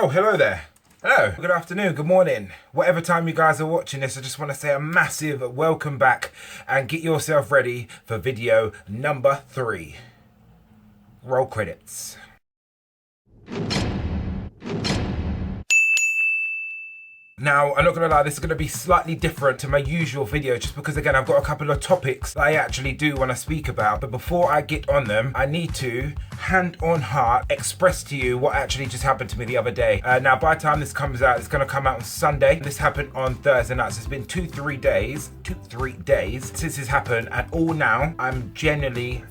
Oh, hello there. Hello, good afternoon, good morning. Whatever time you guys are watching this, I just want to say a massive welcome back and get yourself ready for video number 3. Roll credits. Now, I'm not going to lie, this is going to be slightly different to my usual video just because, again, I've got a couple of topics that I actually do want to speak about. But before I get on them, I need to, hand on heart, express to you what actually just happened to me the other day. Now, by the time this comes out, it's going to come out on Sunday. This happened on Thursday night, so it's been 2-3 days since this happened. And all now, I'm genuinely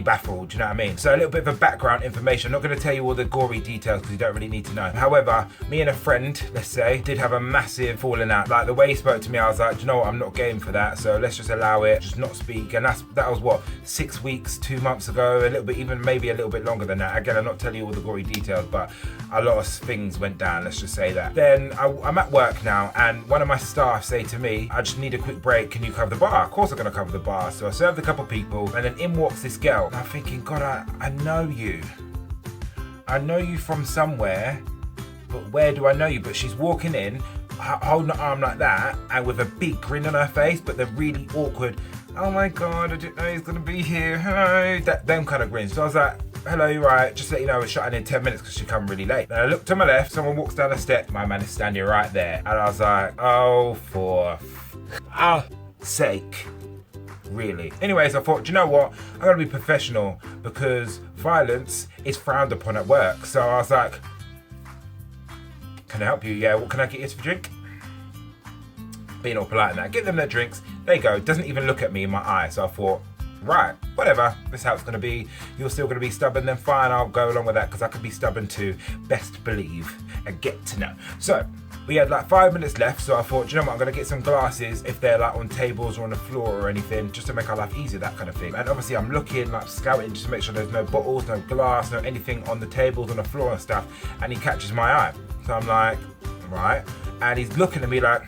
baffled, do you know what I mean? So a little bit of a background information. I'm not going to tell you all the gory details because you don't really need to know. However, me and a friend, let's say, did have a massive falling out. Like, the way he spoke to me, I was like, do you know what, I'm not game for that, so let's just allow it, just not speak. And that was what, 6 weeks, 2 months ago, a little bit, even maybe a little bit longer than that. Again, I'm not telling you all the gory details, but a lot of things went down, let's just say that. Then I'm at work now, and one of my staff say to me, I just need a quick break, can you cover the bar? Of course I'm going to cover the bar. So I served a couple people, and then in walks this girl. And I'm thinking, God, I know you. I know you from somewhere, but where do I know you? But she's walking in, holding her arm like that, and with a big grin on her face, but they're really awkward. Oh my God, I didn't know he's gonna be here. Hi. Them kind of grins. So I was like, hello, you right? Just to let you know, we're shutting in 10 minutes because she come really late. Then I looked to my left, someone walks down the step, my man is standing right there. And I was like, oh, for sake. Really. Anyways, I thought, do you know what? I'm gonna be professional because violence is frowned upon at work. So I was like, can I help you? Yeah, what can I get you for a drink? Being all polite and that. Give them their drinks. There you go. Doesn't even look at me in my eye. So I thought, right, whatever. This is how it's gonna be. You're still gonna be stubborn, then fine, I'll go along with that because I could be stubborn too. Best believe and get to know. So we had like 5 minutes left, so I thought, you know what, I'm gonna get some glasses if they're like on tables or on the floor or anything, just to make our life easier, that kind of thing. And obviously I'm looking, like scouting, just to make sure there's no bottles, no glass, no anything on the tables, on the floor and stuff, and he catches my eye. So I'm like, right, and he's looking at me like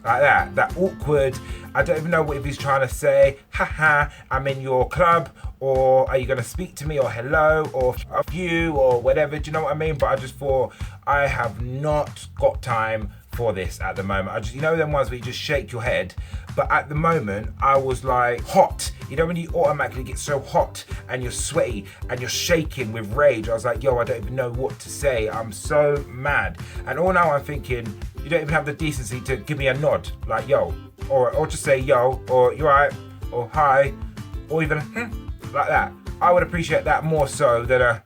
that awkward, I don't even know if he's trying to say, haha, I'm in your club, or are you going to speak to me, or hello, or fuck you, or whatever, do you know what I mean? But I just thought, I have not got time for this at the moment. I just, you know them ones where you just shake your head, but at the moment, I was like hot. You know when you automatically get so hot, and you're sweaty, and you're shaking with rage, I was like, yo, I don't even know what to say. I'm so mad. And all now I'm thinking, you don't even have the decency to give me a nod, like yo, or just say yo, or you're right, or hi, or even like that. I would appreciate that more so than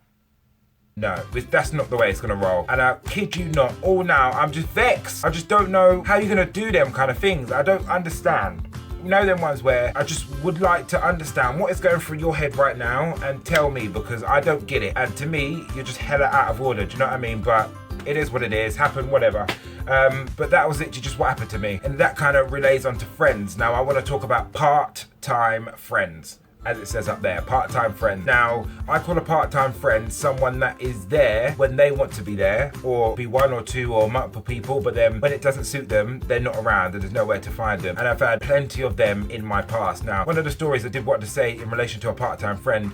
no, that's not the way it's gonna roll. And I kid you not, all now I'm just vexed. I just don't know how you're gonna do them kind of things. I don't understand. You know them ones where I just would like to understand what is going through your head right now and tell me, because I don't get it. And to me, you're just hella out of order, do you know what I mean? But it is what it is, happened, whatever. But that was literally just what happened to me. And that kind of relays onto friends. Now I want to talk about part-time friends. As it says up there, part-time friends. Now, I call a part-time friend someone that is there when they want to be there, or be one or two or multiple people, but then when it doesn't suit them, they're not around and there's nowhere to find them. And I've had plenty of them in my past. Now, one of the stories I did want to say in relation to a part-time friend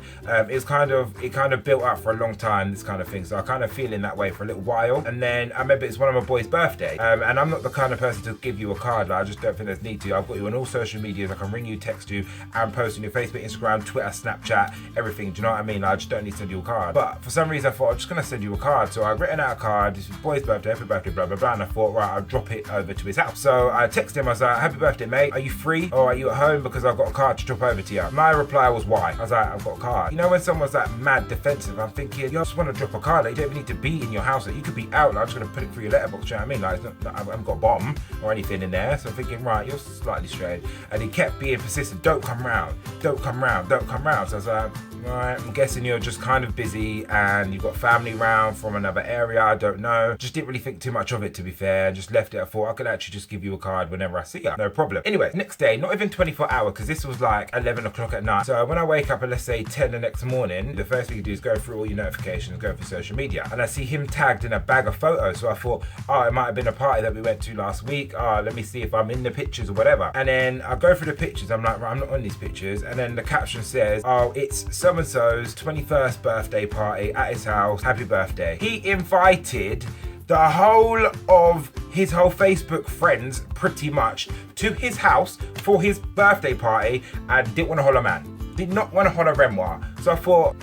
is it kind of built up for a long time, this kind of thing. So I kind of feel in that way for a little while. And then I remember it's one of my boys' birthday. And I'm not the kind of person to give you a card. Like, I just don't think there's need to. I've got you on all social medias. I can ring you, text you, and post on your Facebook, Instagram, Twitter, Snapchat, everything. Do you know what I mean? I just don't need to send you a card. But for some reason I thought I'm just gonna send you a card. So I've written out a card. This is boy's birthday, happy birthday, blah blah blah. And I thought, right, I'll drop it over to his house. So I texted him. I was like, happy birthday, mate. Are you free or are you at home? Because I've got a card to drop over to you. My reply was, why? I was like, I've got a card. You know when someone's like mad defensive, I'm thinking, you just want to drop a card. Like, you don't even need to be in your house. Like, you could be out. Like, I'm just gonna put it through your letterbox. Do you know what I mean? Like, it's not, I haven't got a bomb or anything in there. So I'm thinking, right, you're slightly strange. And he kept being persistent. Don't come round. Don't come round. Don't come round. So I was like, right, I'm guessing you're just kind of busy and you've got family round from another area, I don't know. Just didn't really think too much of it, to be fair. Just left it. I thought I could actually just give you a card whenever I see you. No problem. Anyway, next day, not even 24 hours, because this was like 11 o'clock at night. So when I wake up at, let's say, 10 the next morning, the first thing you do is go through all your notifications, go through social media. And I see him tagged in a bag of photos. So I thought, oh, it might have been a party that we went to last week. Oh, let me see if I'm in the pictures or whatever. And then I go through the pictures. I'm like, right, I'm not on these pictures. And then the caption says, oh, it's some so-and-so's 21st birthday party at his house. Happy birthday. He invited the whole of his whole Facebook friends, pretty much, to his house for his birthday party and didn't want to holler man. Did not want to holler Renoire. So I thought,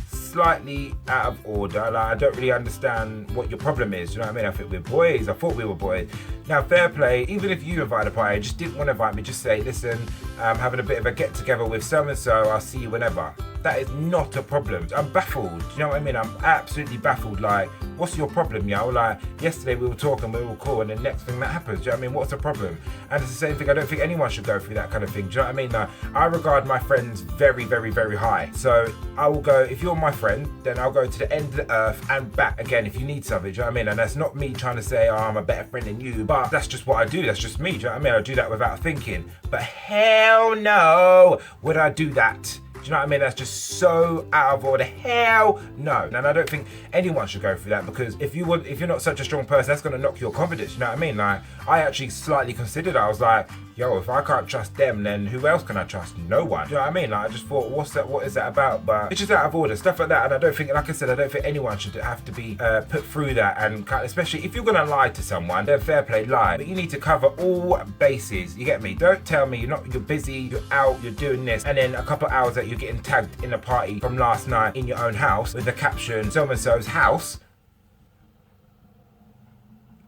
slightly out of order. Like, I don't really understand what your problem is. You know what I mean? I think we're boys. I thought we were boys. Now, fair play. Even if you invite a party, just didn't want to invite me. Just say, listen, I'm having a bit of a get together with so and so. I'll see you whenever. That is not a problem. I'm baffled. Do you know what I mean? I'm absolutely baffled. Like, what's your problem, yo? Like, yesterday we were talking, we were cool, and the next thing that happens, do you know what I mean? What's the problem? And it's the same thing. I don't think anyone should go through that kind of thing. Do you know what I mean? Like, I regard my friends very, very, very high. So I will go, if you're my friend, then I'll go to the end of the earth and back again if you need something. Do you know what I mean? And that's not me trying to say, oh, I'm a better friend than you, but that's just what I do. That's just me. Do you know what I mean? I do that without thinking. But hell no would I do that. Do you know what I mean? That's just so out of order. Hell no. And I don't think anyone should go through that, because if you're not such a strong person, that's going to knock your confidence. You know what I mean? Like, I actually slightly considered, I was like, yo, if I can't trust them, then who else can I trust? No one. Do you know what I mean? Like, I just thought, what is that about? But it's just out of order, stuff like that. And I don't think, like I said, I don't think anyone should have to be put through that. And especially if you're going to lie to someone, then fair play, lie. But you need to cover all bases. You get me? Don't tell me you're busy, you're out, you're doing this, and then a couple of hours that you're getting tagged in a party from last night in your own house with the caption, so-and-so's house.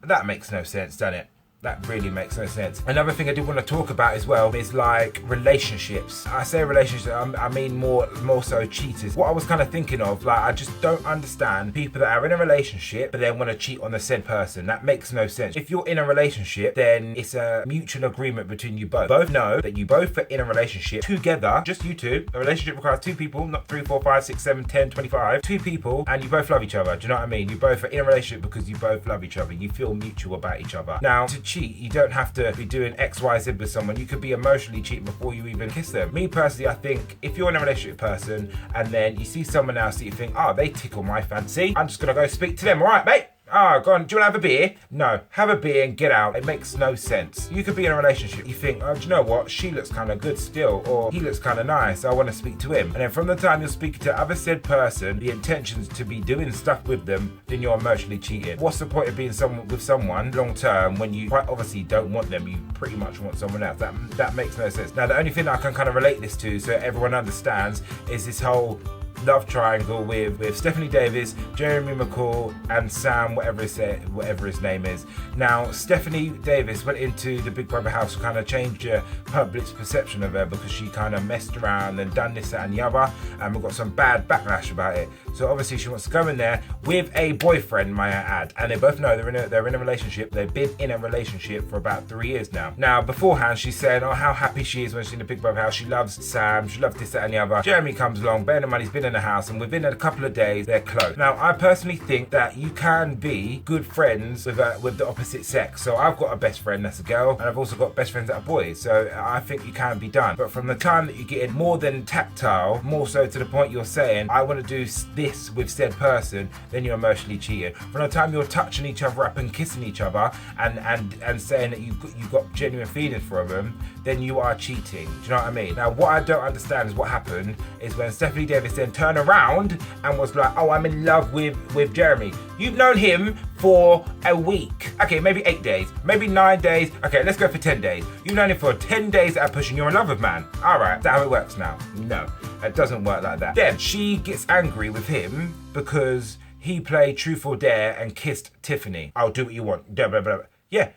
That makes no sense, doesn't it? That really makes no sense. Another thing I did want to talk about as well is like relationships. I say relationships, I mean more so cheaters. What I was kind of thinking of, like, I just don't understand people that are in a relationship but then want to cheat on the said person. That makes no sense. If you're in a relationship, then it's a mutual agreement between you both. Both know that you both are in a relationship together, just you two. A relationship requires two people, not 3, 4, 5, 6, 7, 10, 25. Two people, and you both love each other. Do you know what I mean? You both are in a relationship because you both love each other. You feel mutual about each other. Now, to cheat, you don't have to be doing X, Y, Z with someone. You could be emotionally cheating before you even kiss them. Me personally, I think if you're in a relationship person and then you see someone else that you think, oh, they tickle my fancy, I'm just gonna go speak to them. All right, mate? Oh, go on, do you want to have a beer? No, have a beer and get out. It makes no sense. You could be in a relationship, you think, oh, do you know what? She looks kind of good still, or he looks kind of nice, I want to speak to him. And then from the time you're speaking to the other said person, the intention's to be doing stuff with them, then you're emotionally cheating. What's the point of being with someone long term when you quite obviously don't want them? You pretty much want someone else. That makes no sense. Now, the only thing I can kind of relate this to, so everyone understands, is this whole love triangle with Stephanie Davis, Jeremy McCall, and Sam, whatever his name is. Now, Stephanie Davis went into the Big Brother house to kind of change the public's perception of her because she kind of messed around and done this, that, and the other, and we got some bad backlash about it. So obviously she wants to go in there with a boyfriend, might I add, and they both know they're in a relationship. They've been in a relationship for about 3 years now. Now, beforehand, she's saying, oh, how happy she is when she's in the Big Brother house. She loves Sam, she loves this, that, and the other. Jeremy comes along, bearing in mind he's been in the house, and within a couple of days they're close. Now, I personally think that you can be good friends with the opposite sex. So I've got a best friend that's a girl, and I've also got best friends that are boys. So I think you can be done. But from the time that you get in more than tactile, more so to the point you're saying, I want to do this with said person, then you're emotionally cheating. From the time you're touching each other up and kissing each other and saying that you've got genuine feelings for them, then you are cheating. Do you know what I mean? Now, what I don't understand is what happened is when Stephanie Davis then turned around and was like, oh, I'm in love with Jeremy. You've known him for a week. Okay, maybe 8 days, maybe 9 days. Okay, let's go for 10 days. You've known him for 10 days at a push and you're in love with man. All right, is that how it works now? No, it doesn't work like that. Then she gets angry with him because he played Truth or Dare and kissed Tiffany. I'll do what you want. Blah, blah, blah. Yeah,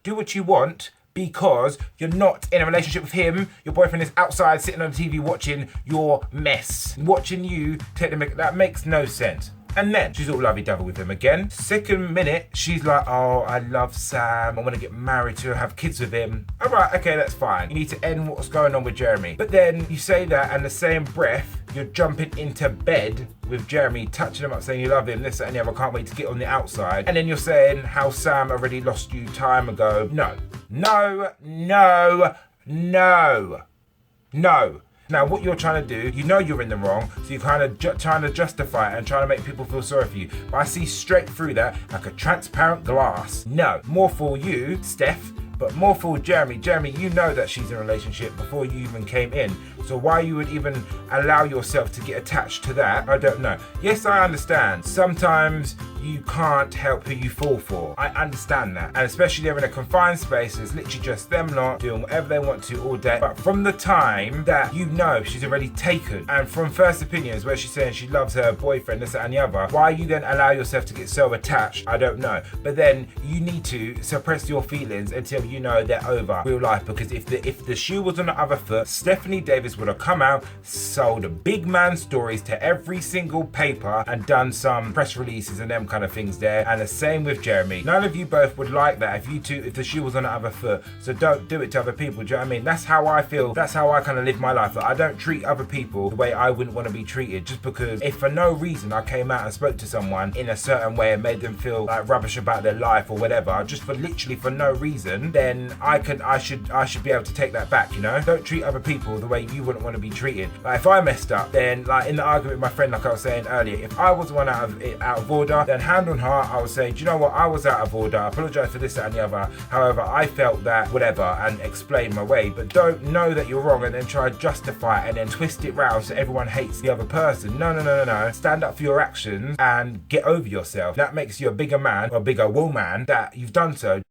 do what you want, because you're not in a relationship with him. Your boyfriend is outside sitting on the TV watching your mess, watching you take the mic. That makes no sense. And then she's all lovey-dovey with him again. Second minute, she's like, oh, I love Sam. I want to get married to him, have kids with him. All right, okay, that's fine. You need to end what's going on with Jeremy. But then you say that, and the same breath, you're jumping into bed with Jeremy, touching him up, saying you love him, this, that, and the other, can't wait to get on the outside. And then you're saying how Sam already lost you time ago. No. Now, what you're trying to do, you know you're in the wrong, so you're kind of trying to justify it and trying to make people feel sorry for you. But I see straight through that like a transparent glass. No, more for you, Steph, But more for Jeremy. Jeremy, you know that she's in a relationship before you even came in. So why you would even allow yourself to get attached to that, I don't know. Yes, I understand. Sometimes you can't help who you fall for. I understand that. And especially they're in a confined space, it's literally just them lot doing whatever they want to all day. But from the time that you know she's already taken, and from first opinions where she's saying she loves her boyfriend, this, that, and the other, why you then allow yourself to get so attached, I don't know. But then you need to suppress your feelings until you know they're over real life. Because if the shoe was on the other foot, Stephanie Davis would have come out, sold big man stories to every single paper and done some press releases and them kind of things there. And the same with Jeremy. None of you both would like that if the shoe was on the other foot. So don't do it to other people. Do you know what I mean? That's how I feel. That's how I kind of live my life. Like, I don't treat other people the way I wouldn't want to be treated, just because if for no reason I came out and spoke to someone in a certain way and made them feel like rubbish about their life or whatever, just for literally for no reason, then I should be able to take that back, you know? Don't treat other people the way you wouldn't want to be treated. Like if I messed up, then like in the argument with my friend, like I was saying earlier, if I was the one out of order, then hand on heart, I would say, do you know what? I was out of order. I apologise for this, that, and the other. However, I felt that whatever, and explain my way. But don't know that you're wrong and then try to justify it and then twist it round so everyone hates the other person. No. Stand up for your actions and get over yourself. That makes you a bigger man or a bigger woman that you've done so.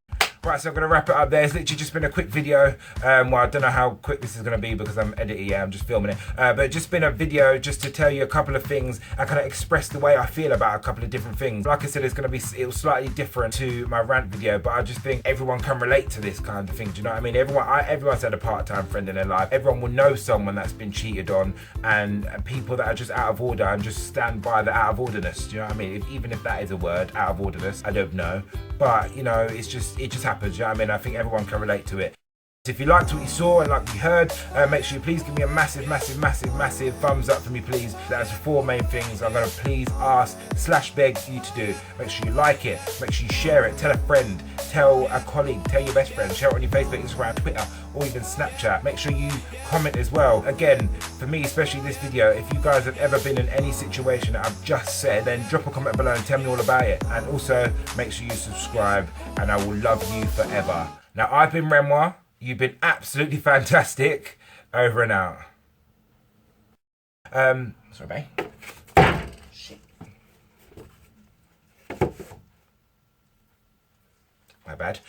Right, so I'm going to wrap it up there. It's literally just been a quick video. Well, I don't know how quick this is going to be because I'm editing, I'm just filming it. But it's just been a video just to tell you a couple of things and kind of express the way I feel about a couple of different things. Like I said, it was slightly different to my rant video, but I just think everyone can relate to this kind of thing. Do you know what I mean? Everyone's had a part-time friend in their life. Everyone will know someone that's been cheated on, and people that are just out of order and just stand by the out of orderness. Do you know what I mean? Even if that is a word, out of orderness, I don't know. But, you know, it just happens, you know what I mean? I think everyone can relate to it. If you liked what you saw and like what you heard, make sure you please give me a massive thumbs up for me, please. That's the 4 main things I'm going to please ask / beg you to do. Make sure you like it, make sure you share it, tell a friend, tell a colleague, tell your best friend, share it on your Facebook, Instagram, Twitter, or even Snapchat. Make sure you comment as well. Again, for me, especially this video, if you guys have ever been in any situation that I've just said, then drop a comment below and tell me all about it. And also, make sure you subscribe, and I will love you forever. Now, I've been Renoire. You've been absolutely fantastic. Over and out. Sorry, babe. Shit. My bad.